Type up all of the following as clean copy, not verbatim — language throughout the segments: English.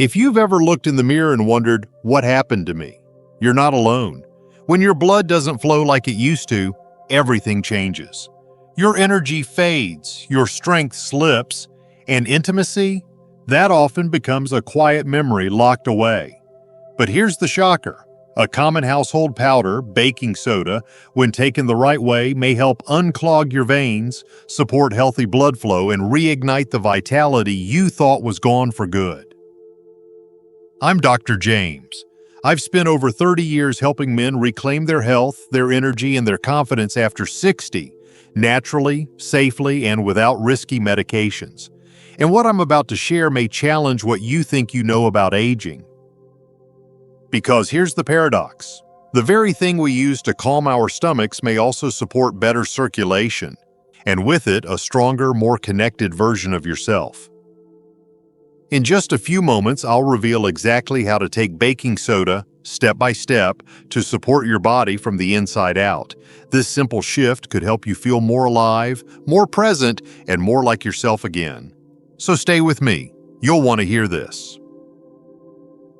If you've ever looked in the mirror and wondered, what happened to me? You're not alone. When your blood doesn't flow like it used to, everything changes. Your energy fades, your strength slips, and intimacy, that often becomes a quiet memory locked away. But here's the shocker. A common household powder, baking soda, when taken the right way, may help unclog your veins, support healthy blood flow, and reignite the vitality you thought was gone for good. I'm Dr. James. I've spent over 30 years helping men reclaim their health, their energy, and their confidence after 60, naturally, safely, and without risky medications. And what I'm about to share may challenge what you think you know about aging. Because here's the paradox. The very thing we use to calm our stomachs may also support better circulation, and with it, a stronger, more connected version of yourself. In just a few moments, I'll reveal exactly how to take baking soda, step by step, to support your body from the inside out. This simple shift could help you feel more alive, more present, and more like yourself again. So stay with me. You'll want to hear this.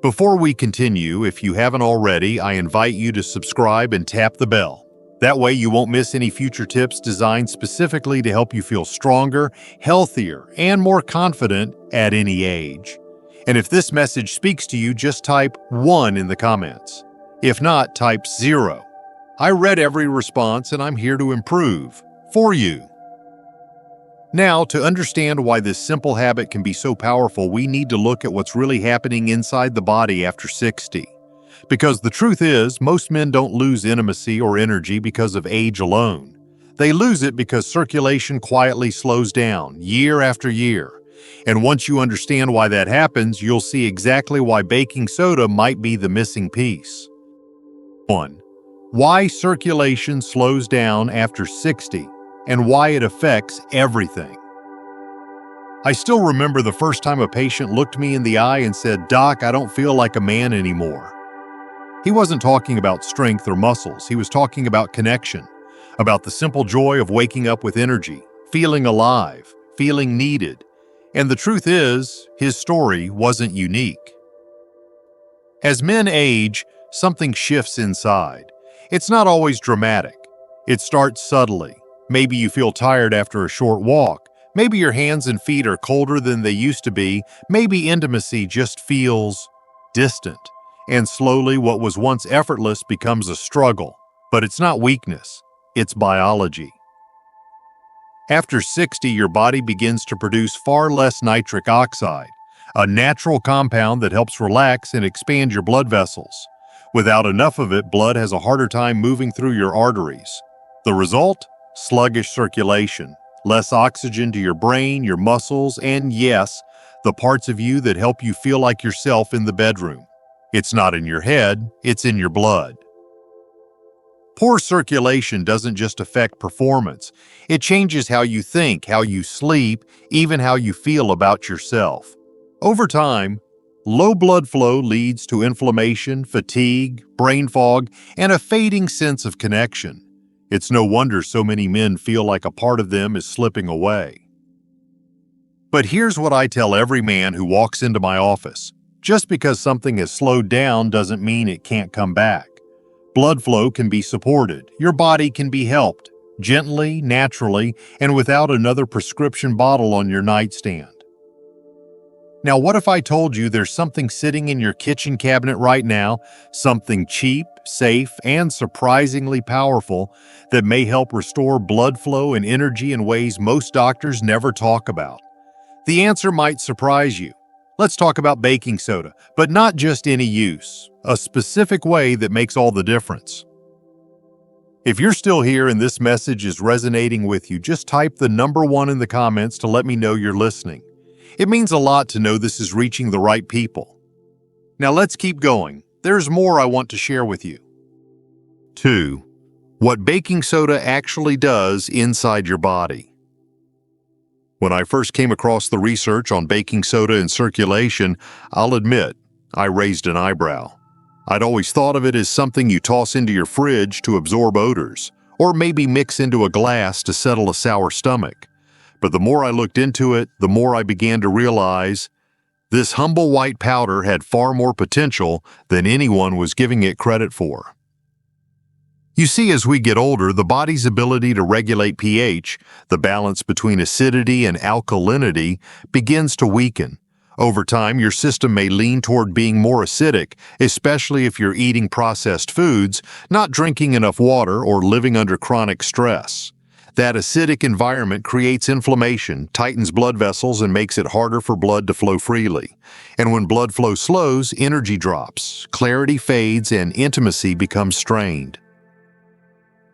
Before we continue, if you haven't already, I invite you to subscribe and tap the bell. That way you won't miss any future tips designed specifically to help you feel stronger, healthier, and more confident at any age. And if this message speaks to you, just type 1 in the comments. If not, type 0. I read every response and I'm here to improve for you. Now, to understand why this simple habit can be so powerful, we need to look at what's really happening inside the body after 60. Because the truth is, most men don't lose intimacy or energy because of age alone. They lose it because circulation quietly slows down year after year. And once you understand why that happens, you'll see exactly why baking soda might be the missing piece. 1. Why circulation slows down after 60 and why it affects everything. I still remember the first time a patient looked me in the eye and said, "Doc, I don't feel like a man anymore." He wasn't talking about strength or muscles. He was talking about connection, about the simple joy of waking up with energy, feeling alive, feeling needed. And the truth is, his story wasn't unique. As men age, something shifts inside. It's not always dramatic. It starts subtly. Maybe you feel tired after a short walk. Maybe your hands and feet are colder than they used to be. Maybe intimacy just feels distant. And slowly, what was once effortless becomes a struggle. But it's not weakness, it's biology. After 60, your body begins to produce far less nitric oxide, a natural compound that helps relax and expand your blood vessels. Without enough of it, blood has a harder time moving through your arteries. The result? Sluggish circulation, less oxygen to your brain, your muscles, and yes, the parts of you that help you feel like yourself in the bedroom. It's not in your head, it's in your blood. Poor circulation doesn't just affect performance. It changes how you think, how you sleep, even how you feel about yourself. Over time, low blood flow leads to inflammation, fatigue, brain fog, and a fading sense of connection. It's no wonder so many men feel like a part of them is slipping away. But here's what I tell every man who walks into my office. Just because something has slowed down doesn't mean it can't come back. Blood flow can be supported. Your body can be helped, gently, naturally, and without another prescription bottle on your nightstand. Now, what if I told you there's something sitting in your kitchen cabinet right now, something cheap, safe, and surprisingly powerful that may help restore blood flow and energy in ways most doctors never talk about? The answer might surprise you. Let's talk about baking soda, but not just any use, a specific way that makes all the difference. If you're still here and this message is resonating with you, just type the number 1 in the comments to let me know you're listening. It means a lot to know this is reaching the right people. Now let's keep going. There's more I want to share with you. 2. What baking soda actually does inside your body. When I first came across the research on baking soda and circulation, I'll admit, I raised an eyebrow. I'd always thought of it as something you toss into your fridge to absorb odors, or maybe mix into a glass to settle a sour stomach. But the more I looked into it, the more I began to realize This humble white powder had far more potential than anyone was giving it credit for. You see, as we get older, the body's ability to regulate pH, the balance between acidity and alkalinity, begins to weaken. Over time, your system may lean toward being more acidic, especially if you're eating processed foods, not drinking enough water, or living under chronic stress. That acidic environment creates inflammation, tightens blood vessels, and makes it harder for blood to flow freely. And when blood flow slows, energy drops, clarity fades, and intimacy becomes strained.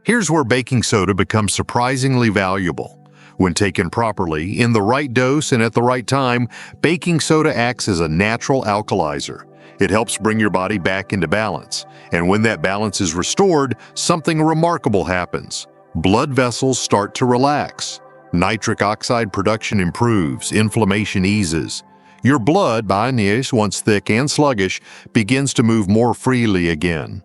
Here's where baking soda becomes surprisingly valuable. When taken properly, in the right dose and at the right time, baking soda acts as a natural alkalizer. It helps bring your body back into balance. And when that balance is restored, something remarkable happens. Blood vessels start to relax. Nitric oxide production improves, inflammation eases. Your blood, once thick and sluggish, begins to move more freely again.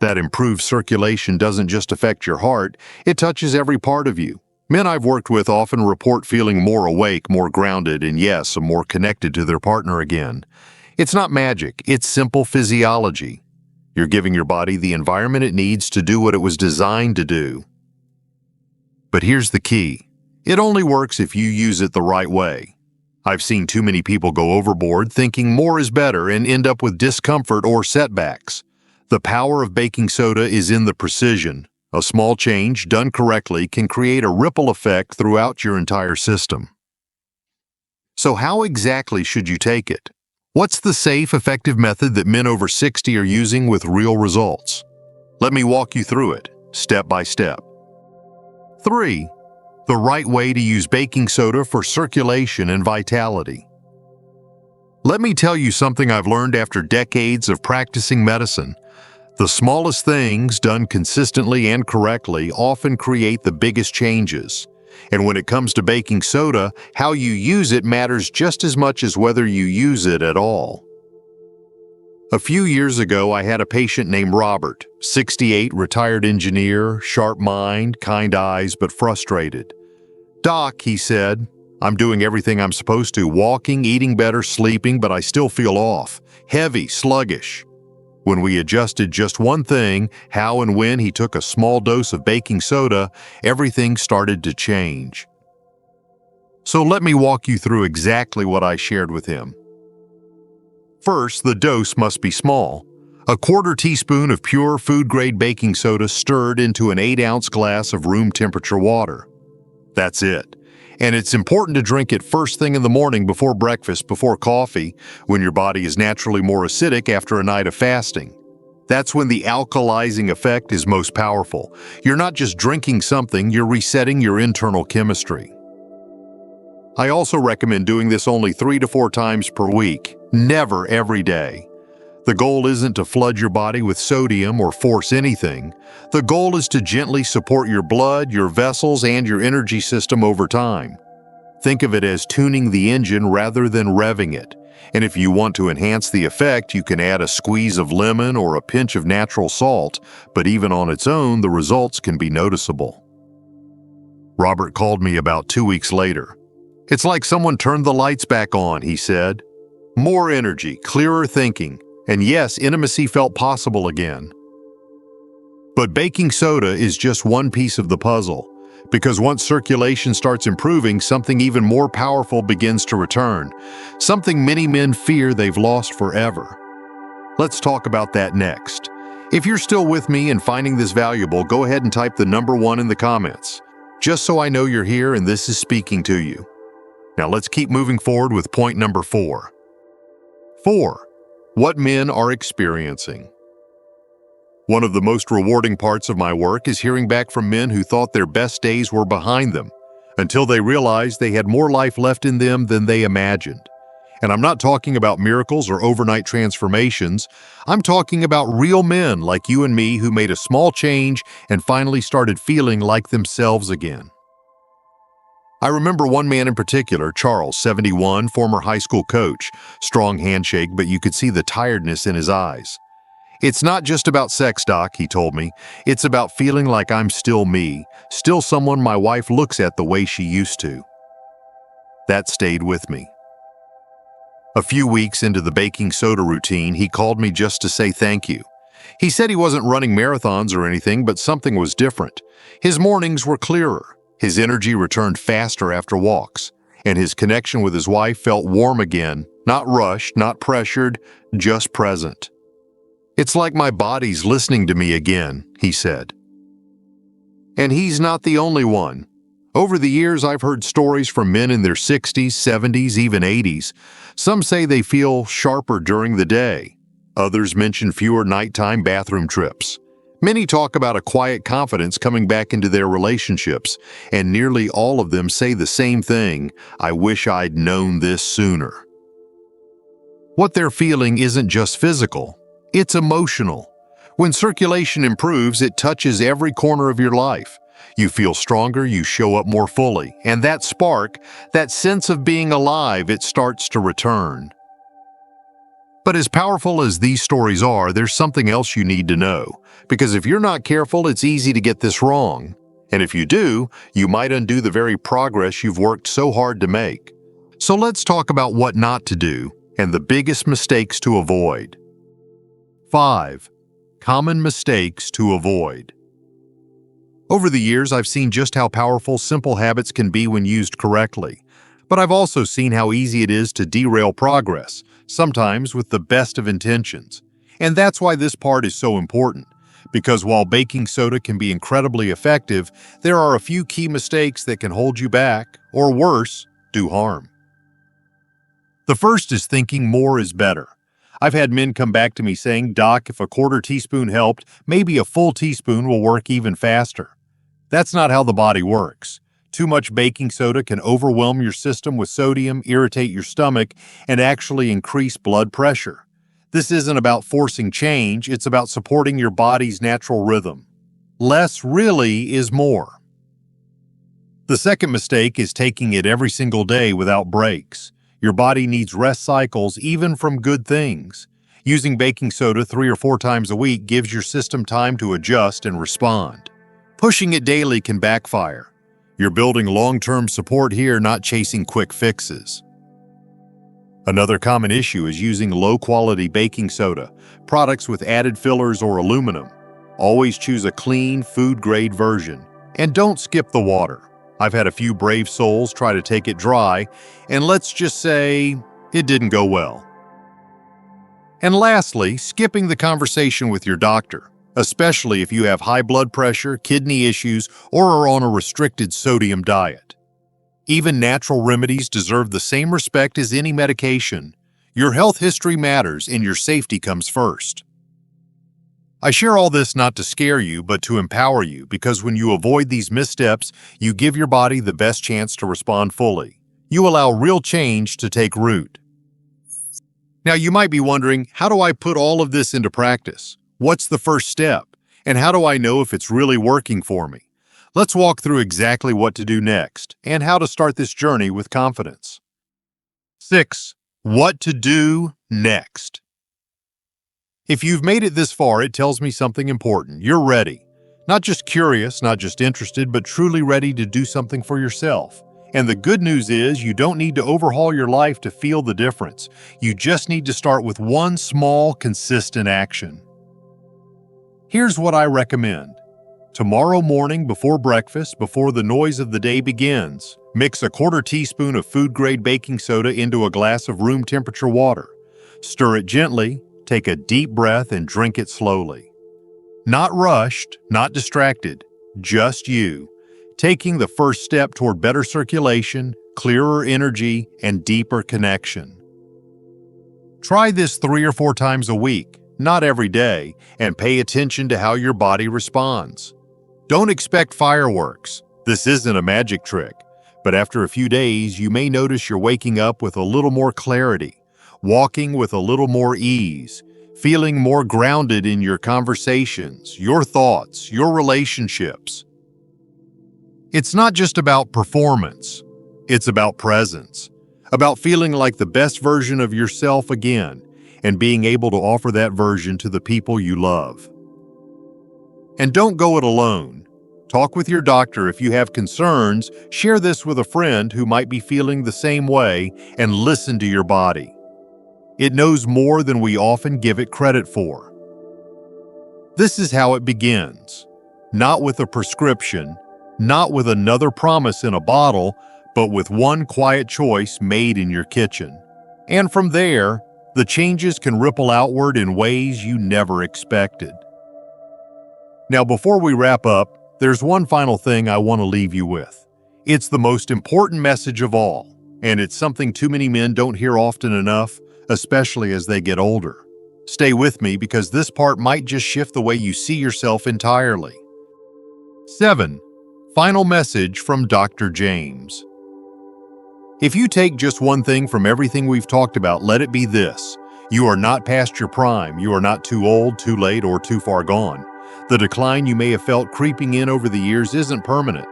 That improved circulation doesn't just affect your heart, it touches every part of you. Men I've worked with often report feeling more awake, more grounded, and yes, more connected to their partner again. It's not magic, it's simple physiology. You're giving your body the environment it needs to do what it was designed to do. But here's the key. It only works if you use it the right way. I've seen too many people go overboard thinking more is better and end up with discomfort or setbacks. The power of baking soda is in the precision. A small change, done correctly, can create a ripple effect throughout your entire system. So how exactly should you take it? What's the safe, effective method that men over 60 are using with real results? Let me walk you through it, step by step. 3. The right way to use baking soda for circulation and vitality. Let me tell you something I've learned after decades of practicing medicine. The smallest things, done consistently and correctly, often create the biggest changes. And when it comes to baking soda, how you use it matters just as much as whether you use it at all. A few years ago, I had a patient named Robert, 68, retired engineer, sharp mind, kind eyes, but frustrated. "Doc," he said, "I'm doing everything I'm supposed to, walking, eating better, sleeping, but I still feel off, heavy, sluggish." When we adjusted just one thing, how and when he took a small dose of baking soda, everything started to change. So let me walk you through exactly what I shared with him. First, the dose must be small. A quarter teaspoon of pure food-grade baking soda stirred into an 8-ounce glass of room-temperature water. That's it. And it's important to drink it first thing in the morning before breakfast, before coffee, when your body is naturally more acidic after a night of fasting. That's when the alkalizing effect is most powerful. You're not just drinking something, you're resetting your internal chemistry. I also recommend doing this only 3 to 4 times per week, never every day. The goal isn't to flood your body with sodium or force anything. The goal is to gently support your blood, your vessels, and your energy system over time. Think of it as tuning the engine rather than revving it. And if you want to enhance the effect, you can add a squeeze of lemon or a pinch of natural salt, but even on its own, the results can be noticeable. Robert called me about 2 weeks later. "It's like someone turned the lights back on," he said. "More energy, clearer thinking. And yes, intimacy felt possible again." But baking soda is just one piece of the puzzle, because once circulation starts improving, something even more powerful begins to return, something many men fear they've lost forever. Let's talk about that next. If you're still with me and finding this valuable, go ahead and type the number 1 in the comments, just so I know you're here and this is speaking to you. Now let's keep moving forward with point number 4. 4. What men are experiencing. One of the most rewarding parts of my work is hearing back from men who thought their best days were behind them, until they realized they had more life left in them than they imagined. And I'm not talking about miracles or overnight transformations. I'm talking about real men like you and me who made a small change and finally started feeling like themselves again. I remember one man in particular, Charles, 71, former high school coach. Strong handshake, but you could see the tiredness in his eyes. "It's not just about sex, Doc," he told me. "It's about feeling like I'm still me, still someone my wife looks at the way she used to." That stayed with me. A few weeks into the baking soda routine, he called me just to say thank you. He said he wasn't running marathons or anything, but something was different. His mornings were clearer, his energy returned faster after walks, and his connection with his wife felt warm again, not rushed, not pressured, just present. "It's like my body's listening to me again," he said. And he's not the only one. Over the years, I've heard stories from men in their 60s, 70s, even 80s. Some say they feel sharper during the day. Others mention fewer nighttime bathroom trips. Many talk about a quiet confidence coming back into their relationships, and nearly all of them say the same thing: "I wish I'd known this sooner." What they're feeling isn't just physical, it's emotional. When circulation improves, it touches every corner of your life. You feel stronger, you show up more fully, and that spark, that sense of being alive, it starts to return. But as powerful as these stories are, there's something else you need to know. Because if you're not careful, it's easy to get this wrong. And if you do, you might undo the very progress you've worked so hard to make. So let's talk about what not to do and the biggest mistakes to avoid. 5. Common mistakes to avoid. Over the years, I've seen just how powerful simple habits can be when used correctly. But I've also seen how easy it is to derail progress, sometimes with the best of intentions. And that's why this part is so important. Because while baking soda can be incredibly effective, there are a few key mistakes that can hold you back, or worse, do harm. The first is thinking more is better. I've had men come back to me saying, "Doc, if a quarter teaspoon helped, maybe a full teaspoon will work even faster." That's not how the body works. Too much baking soda can overwhelm your system with sodium, irritate your stomach, and actually increase blood pressure. This isn't about forcing change, it's about supporting your body's natural rhythm. Less really is more. The second mistake is taking it every single day without breaks. Your body needs rest cycles even from good things. Using baking soda 3 or 4 times a week gives your system time to adjust and respond. Pushing it daily can backfire. You're building long-term support here, not chasing quick fixes. Another common issue is using low-quality baking soda, products with added fillers or aluminum. Always choose a clean, food-grade version. And don't skip the water. I've had a few brave souls try to take it dry, and let's just say it didn't go well. And lastly, skipping the conversation with your doctor, especially if you have high blood pressure, kidney issues, or are on a restricted sodium diet. Even natural remedies deserve the same respect as any medication. Your health history matters, and your safety comes first. I share all this not to scare you, but to empower you, because when you avoid these missteps, you give your body the best chance to respond fully. You allow real change to take root. Now, you might be wondering, how do I put all of this into practice? What's the first step? And how do I know if it's really working for me? Let's walk through exactly what to do next and how to start this journey with confidence. 6. What to do next. If you've made it this far, it tells me something important. You're ready. Not just curious, not just interested, but truly ready to do something for yourself. And the good news is you don't need to overhaul your life to feel the difference. You just need to start with one small, consistent action. Here's what I recommend. Tomorrow morning before breakfast, before the noise of the day begins, mix a quarter teaspoon of food-grade baking soda into a glass of room temperature water. Stir it gently, take a deep breath, and drink it slowly. Not rushed, not distracted, just you, taking the first step toward better circulation, clearer energy, and deeper connection. Try this 3 or 4 times a week, not every day, and pay attention to how your body responds. Don't expect fireworks. This isn't a magic trick. But after a few days, you may notice you're waking up with a little more clarity, walking with a little more ease, feeling more grounded in your conversations, your thoughts, your relationships. It's not just about performance. It's about presence, about feeling like the best version of yourself again, and being able to offer that version to the people you love. And don't go it alone. Talk with your doctor if you have concerns, share this with a friend who might be feeling the same way, and listen to your body. It knows more than we often give it credit for. This is how it begins. Not with a prescription, not with another promise in a bottle, but with one quiet choice made in your kitchen. And from there, the changes can ripple outward in ways you never expected. Now, before we wrap up, there's one final thing I want to leave you with. It's the most important message of all, and it's something too many men don't hear often enough, especially as they get older. Stay with me because this part might just shift the way you see yourself entirely. 7. Final message from Dr. James. If you take just one thing from everything we've talked about, let it be this. You are not past your prime. You are not too old, too late, or too far gone. The decline you may have felt creeping in over the years isn't permanent.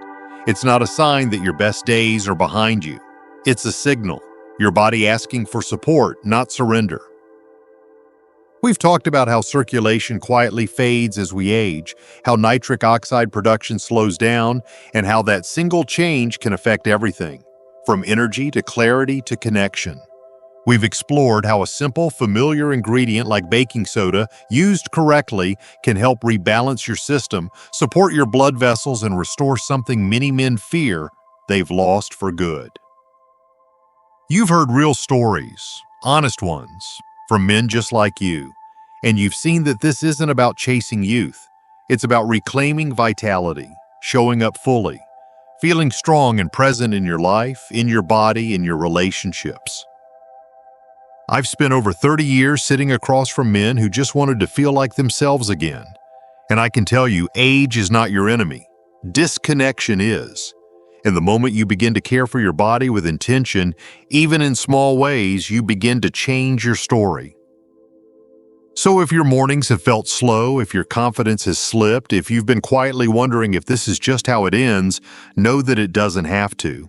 It's not a sign that your best days are behind you. It's a signal, your body asking for support, not surrender. We've talked about how circulation quietly fades as we age, how nitric oxide production slows down, and how that single change can affect everything, from energy to clarity to connection. We've explored how a simple, familiar ingredient like baking soda, used correctly, can help rebalance your system, support your blood vessels, and restore something many men fear they've lost for good. You've heard real stories, honest ones, from men just like you, and you've seen that this isn't about chasing youth. It's about reclaiming vitality, showing up fully, feeling strong and present in your life, in your body, in your relationships. I've spent over 30 years sitting across from men who just wanted to feel like themselves again. And I can tell you, age is not your enemy. Disconnection is. And the moment you begin to care for your body with intention, even in small ways, you begin to change your story. So if your mornings have felt slow, if your confidence has slipped, if you've been quietly wondering if this is just how it ends, know that it doesn't have to.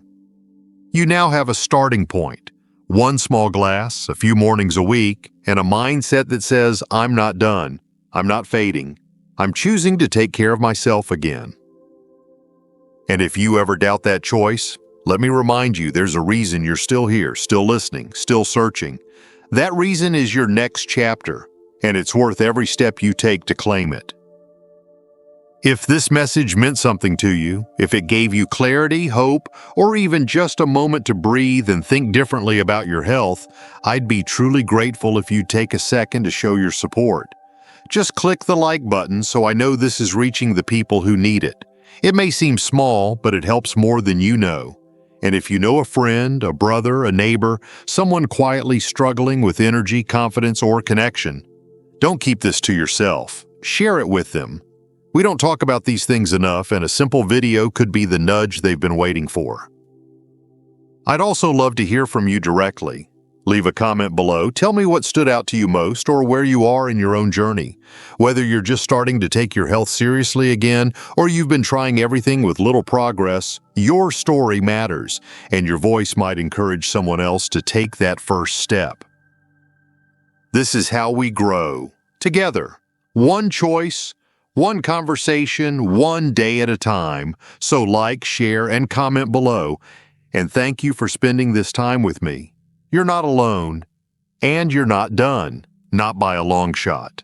You now have a starting point. One small glass, a few mornings a week, and a mindset that says, I'm not done. I'm not fading. I'm choosing to take care of myself again. And if you ever doubt that choice, let me remind you there's a reason you're still here, still listening, still searching. That reason is your next chapter, and it's worth every step you take to claim it. If this message meant something to you, if it gave you clarity, hope, or even just a moment to breathe and think differently about your health, I'd be truly grateful if you'd take a second to show your support. Just click the like button so I know this is reaching the people who need it. It may seem small, but it helps more than you know. And if you know a friend, a brother, a neighbor, someone quietly struggling with energy, confidence, or connection, don't keep this to yourself. Share it with them. We don't talk about these things enough, and a simple video could be the nudge they've been waiting for. I'd also love to hear from you directly. Leave a comment below. Tell me what stood out to you most or where you are in your own journey. Whether you're just starting to take your health seriously again or you've been trying everything with little progress, your story matters, and your voice might encourage someone else to take that first step. This is how we grow. Together. One choice, one conversation, one day at a time. So like, share, and comment below. And thank you for spending this time with me. You're not alone, and you're not done, not by a long shot.